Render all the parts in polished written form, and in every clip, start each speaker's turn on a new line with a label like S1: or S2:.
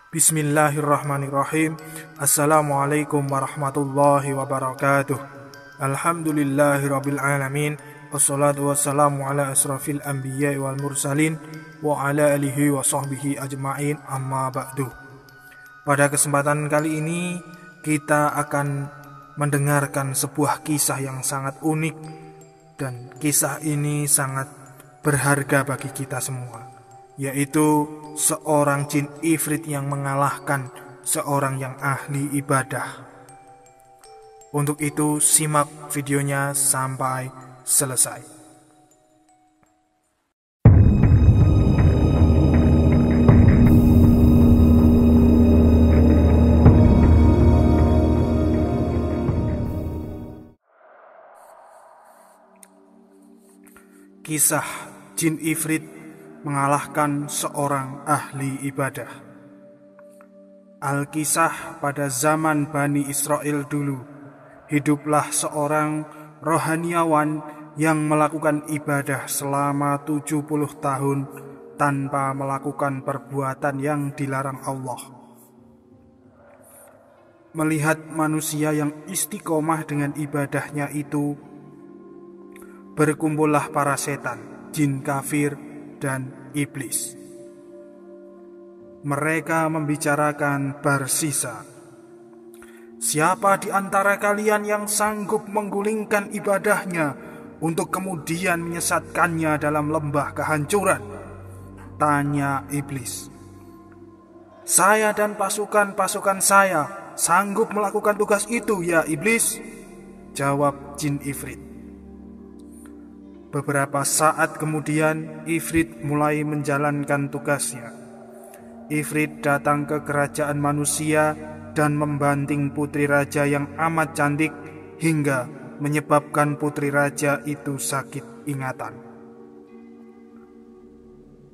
S1: Bismillahirrahmanirrahim. Assalamualaikum warahmatullahi wabarakatuh. Alhamdulillahirabbil alamin. Wassalatu wassalamu ala asrafil anbiya'i wal mursalin wa ala alihi wa sahbihi ajma'in, amma ba'du. Pada kesempatan kali ini kita akan mendengarkan sebuah kisah yang sangat unik, dan kisah ini sangat berharga bagi kita semua, yaitu seorang jin ifrit yang mengalahkan seorang yang ahli ibadah. Untuk itu simak videonya sampai selesai. Kisah jin ifrit mengalahkan seorang ahli ibadah. Alkisah, pada zaman Bani Israel dulu, hiduplah seorang rohaniawan yang melakukan ibadah selama 70 tahun tanpa melakukan perbuatan yang dilarang Allah. Melihat manusia yang istiqomah dengan ibadahnya itu, berkumpullah para setan, jin kafir, dan iblis. Mereka membicarakan bersisa, siapa di antara kalian yang sanggup menggulingkan ibadahnya untuk kemudian menyesatkannya dalam lembah kehancuran? Tanya iblis. Saya dan pasukan-pasukan saya sanggup melakukan tugas itu, ya iblis, jawab jin ifrit. Beberapa saat kemudian Ifrit mulai menjalankan tugasnya. Ifrit datang ke kerajaan manusia dan membanting putri raja yang amat cantik hingga menyebabkan putri raja itu sakit ingatan.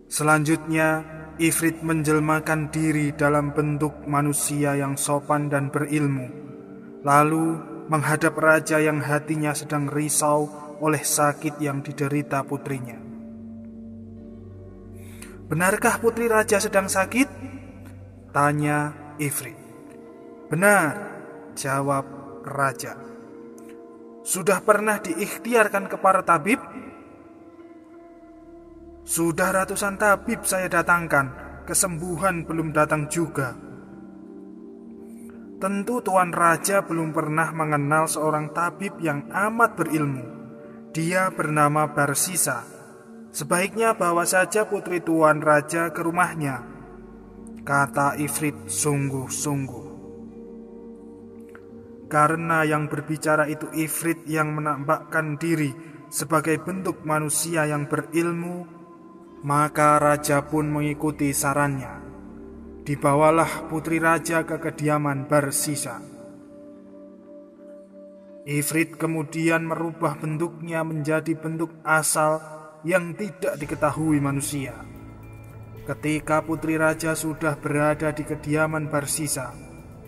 S1: Selanjutnya Ifrit menjelmakan diri dalam bentuk manusia yang sopan dan berilmu, lalu menghadap raja yang hatinya sedang risau oleh sakit yang diderita putrinya. Benarkah putri raja sedang sakit? Tanya Ifrit. Benar, jawab raja. Sudah pernah diikhtiarkan ke para tabib? Sudah ratusan tabib saya datangkan, kesembuhan belum datang juga. Tentu Tuan Raja belum pernah mengenal seorang tabib yang amat berilmu. Dia bernama Barsisa. Sebaiknya bawa saja putri Tuan Raja ke rumahnya, kata Ifrit sungguh-sungguh. Karena yang berbicara itu Ifrit yang menampakkan diri sebagai bentuk manusia yang berilmu, maka raja pun mengikuti sarannya. Dibawalah putri raja ke kediaman Barsisa. Ifrit kemudian merubah bentuknya menjadi bentuk asal yang tidak diketahui manusia. Ketika putri raja sudah berada di kediaman Barsisa,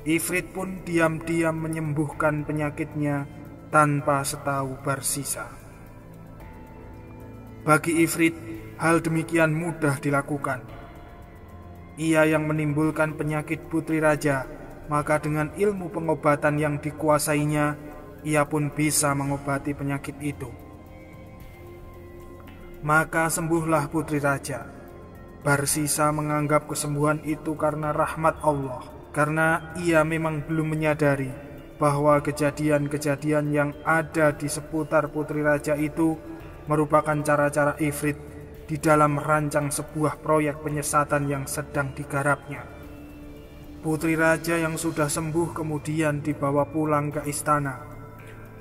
S1: Ifrit pun diam-diam menyembuhkan penyakitnya tanpa setahu Barsisa. Bagi Ifrit, hal demikian mudah dilakukan. Ia yang menimbulkan penyakit putri raja, maka dengan ilmu pengobatan yang dikuasainya, ia pun bisa mengobati penyakit itu. Maka sembuhlah putri raja. Barsisa menganggap kesembuhan itu karena rahmat Allah, karena ia memang belum menyadari bahwa kejadian-kejadian yang ada di seputar putri raja itu merupakan cara-cara Ifrit di dalam merancang sebuah proyek penyesatan yang sedang digarapnya. Putri raja yang sudah sembuh kemudian dibawa pulang ke istana.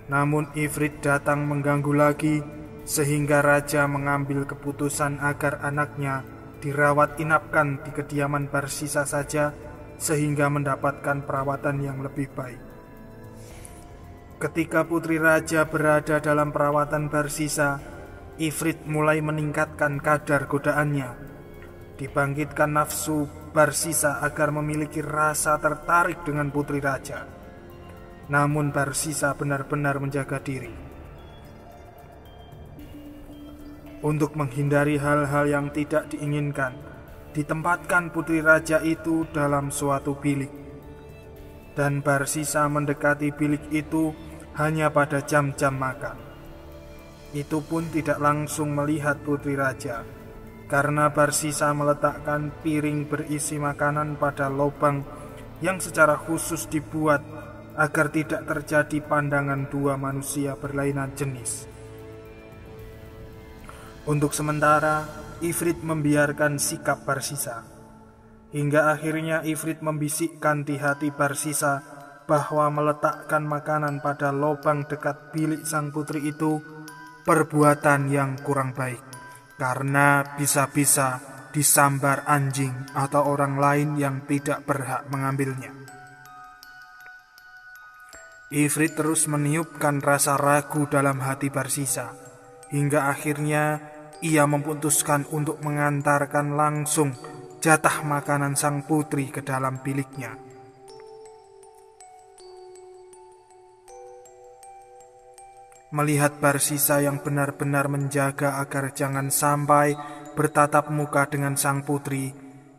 S1: Namun Ifrit datang mengganggu lagi, sehingga raja mengambil keputusan agar anaknya dirawat inapkan di kediaman Barsisa saja, sehingga mendapatkan perawatan yang lebih baik. Ketika putri raja berada dalam perawatan Barsisa, Ifrit mulai meningkatkan kadar godaannya. Dibangkitkan nafsu Barsisa agar memiliki rasa tertarik dengan putri raja. Namun Barsisa benar-benar menjaga diri. Untuk menghindari hal-hal yang tidak diinginkan, ditempatkan putri raja itu dalam suatu bilik. Dan Barsisa mendekati bilik itu hanya pada jam-jam makan. Itu pun tidak langsung melihat putri raja, karena Barsisa meletakkan piring berisi makanan pada lubang yang secara khusus dibuat agar tidak terjadi pandangan dua manusia berlainan jenis. Untuk sementara, Ifrit membiarkan sikap Barsisa, hingga akhirnya Ifrit membisikkan di hati Barsisa bahwa meletakkan makanan pada lubang dekat bilik sang putri itu perbuatan yang kurang baik, karena bisa-bisa disambar anjing atau orang lain yang tidak berhak mengambilnya. Ifrit terus meniupkan rasa ragu dalam hati Barsisa, hingga akhirnya ia memutuskan untuk mengantarkan langsung jatah makanan sang putri ke dalam biliknya. Melihat Barsisa yang benar-benar menjaga agar jangan sampai bertatap muka dengan sang putri,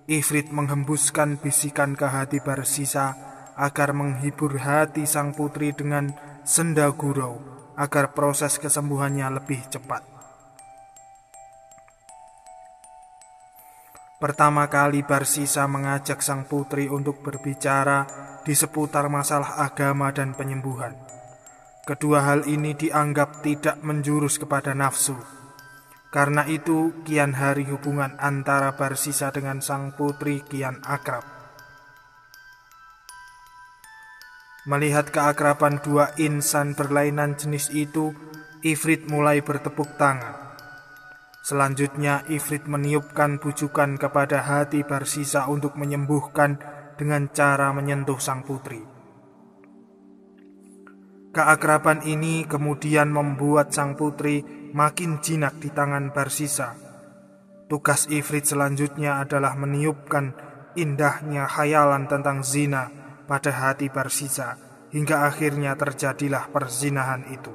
S1: Ifrit menghembuskan bisikan ke hati Barsisa agar menghibur hati sang putri dengan senda gurau agar proses kesembuhannya lebih cepat. Pertama kali Barsisa mengajak sang putri untuk berbicara di seputar masalah agama dan penyembuhan. Kedua hal ini dianggap tidak menjurus kepada nafsu. Karena itu kian hari hubungan antara Barsisa dengan sang putri kian akrab. Melihat keakraban dua insan berlainan jenis itu, Ifrit mulai bertepuk tangan. Selanjutnya Ifrit meniupkan bujukan kepada hati Barsisa untuk menyembuhkan dengan cara menyentuh sang putri. Keakraban ini kemudian membuat sang putri makin jinak di tangan Barsisa. Tugas Ifrit selanjutnya adalah meniupkan indahnya khayalan tentang zina pada hati Barsisa, hingga akhirnya terjadilah perzinahan itu.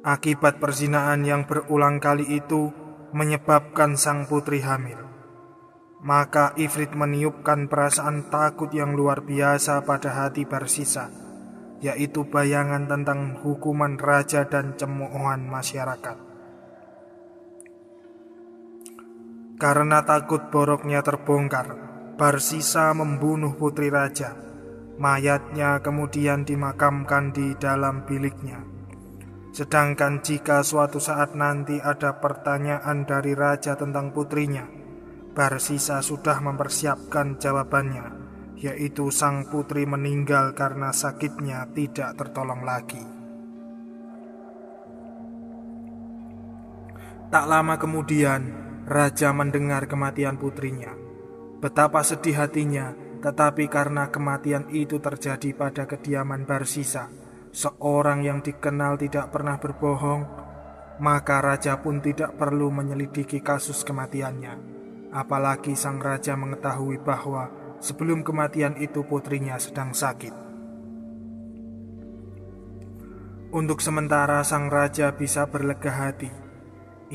S1: Akibat perzinahan yang berulang kali itu menyebabkan sang putri hamil. Maka Ifrit meniupkan perasaan takut yang luar biasa pada hati Barsisa, yaitu bayangan tentang hukuman raja dan cemoohan masyarakat. Karena takut boroknya terbongkar, Barsisa membunuh putri raja. Mayatnya kemudian dimakamkan di dalam biliknya. Sedangkan jika suatu saat nanti ada pertanyaan dari raja tentang putrinya, Barsisa sudah mempersiapkan jawabannya, yaitu sang putri meninggal karena sakitnya tidak tertolong lagi. Tak lama kemudian, raja mendengar kematian putrinya. Betapa sedih hatinya, tetapi karena kematian itu terjadi pada kediaman Barsisa, seorang yang dikenal tidak pernah berbohong, maka raja pun tidak perlu menyelidiki kasus kematiannya. Apalagi sang raja mengetahui bahwa sebelum kematian itu putrinya sedang sakit. Untuk sementara sang raja bisa berlega hati.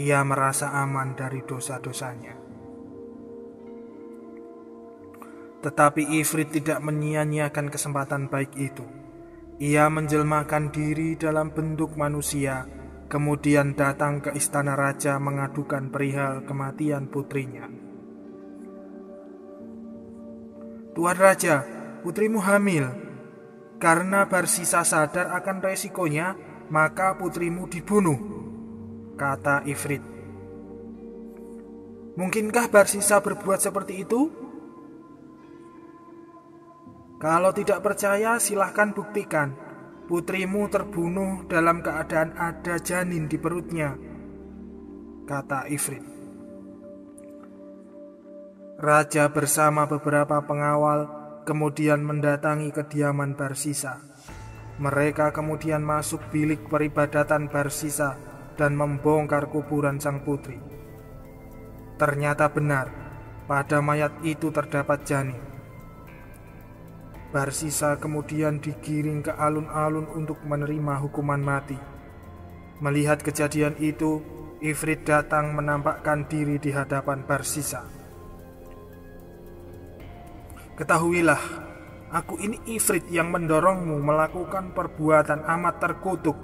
S1: Ia merasa aman dari dosa-dosanya. Tetapi Ifrit tidak menyia-nyiakan kesempatan baik itu. Ia menjelmakan diri dalam bentuk manusia, kemudian datang ke istana raja mengadukan perihal kematian putrinya. "Tuan Raja, putrimu hamil. Karena Barsisa sadar akan resikonya, maka putrimu dibunuh," kata Ifrit. "Mungkinkah Barsisa berbuat seperti itu? Kalau tidak percaya, silahkan buktikan. Putrimu terbunuh dalam keadaan ada janin di perutnya," kata Ifrit. Raja bersama beberapa pengawal kemudian mendatangi kediaman Barsisa. Mereka kemudian masuk bilik peribadatan Barsisa dan membongkar kuburan sang putri. Ternyata benar, pada mayat itu terdapat janin. Barsisa kemudian digiring ke alun-alun untuk menerima hukuman mati. Melihat kejadian itu, Ifrit datang menampakkan diri di hadapan Barsisa. Ketahuilah, aku ini Ifrit yang mendorongmu melakukan perbuatan amat terkutuk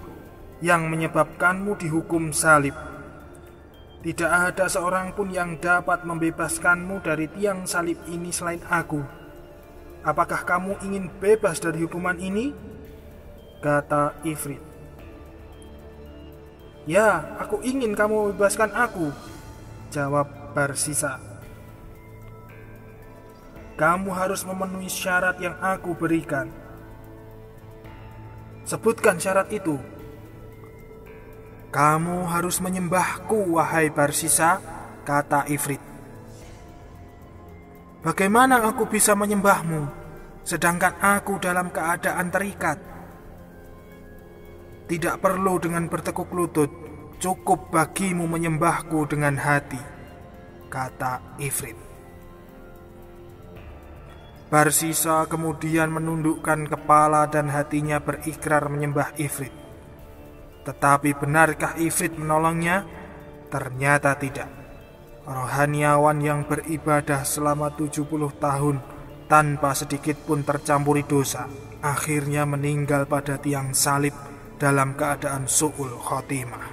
S1: yang menyebabkanmu dihukum salib. Tidak ada seorang pun yang dapat membebaskanmu dari tiang salib ini selain aku. Apakah kamu ingin bebas dari hukuman ini? Kata Ifrit. Ya, aku ingin kamu membebaskan aku, jawab Barsisa. Kamu harus memenuhi syarat yang aku berikan. Sebutkan syarat itu. Kamu harus menyembahku, wahai Barsisa, kata Ifrit. Bagaimana aku bisa menyembahmu, sedangkan aku dalam keadaan terikat? Tidak perlu dengan bertekuk lutut, cukup bagimu menyembahku dengan hati, kata Ifrit. Barsisa kemudian menundukkan kepala dan hatinya berikrar menyembah Ifrit. Tetapi benarkah Ifrit menolongnya? Ternyata tidak. Rohaniawan yang beribadah selama 70 tahun tanpa sedikit pun tercampuri dosa, akhirnya meninggal pada tiang salib dalam keadaan su'ul khotimah.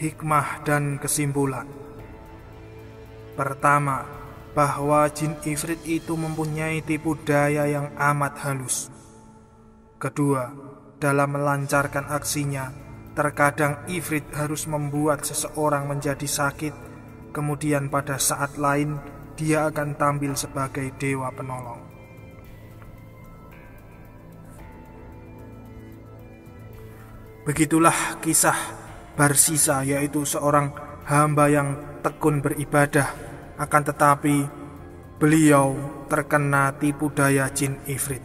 S1: Hikmah dan kesimpulan. Pertama, bahwa jin Ifrit itu mempunyai tipu daya yang amat halus. Kedua, dalam melancarkan aksinya, terkadang Ifrit harus membuat seseorang menjadi sakit, kemudian pada saat lain dia akan tampil sebagai dewa penolong. Begitulah kisah Barsisa, yaitu seorang hamba yang tekun beribadah, akan tetapi beliau terkena tipu daya jin Ifrit.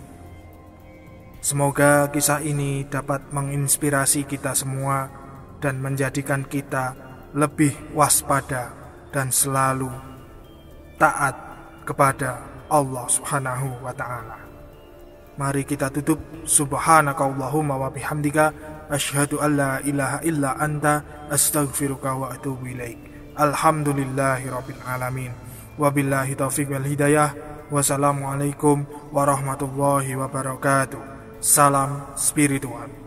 S1: Semoga kisah ini dapat menginspirasi kita semua dan menjadikan kita lebih waspada dan selalu taat kepada Allah Subhanahu wa ta'ala. Mari kita tutup. Subhanakallahumma wa bihamdika asyhadu an la ilaha illa anta astaghfiruka wa atubu ilaik. Alhamdulillahirabbil alamin. Wabillahi taufiq wal hidayah. Wassalamualaikum warahmatullahi wabarakatuh. Salam spiritual.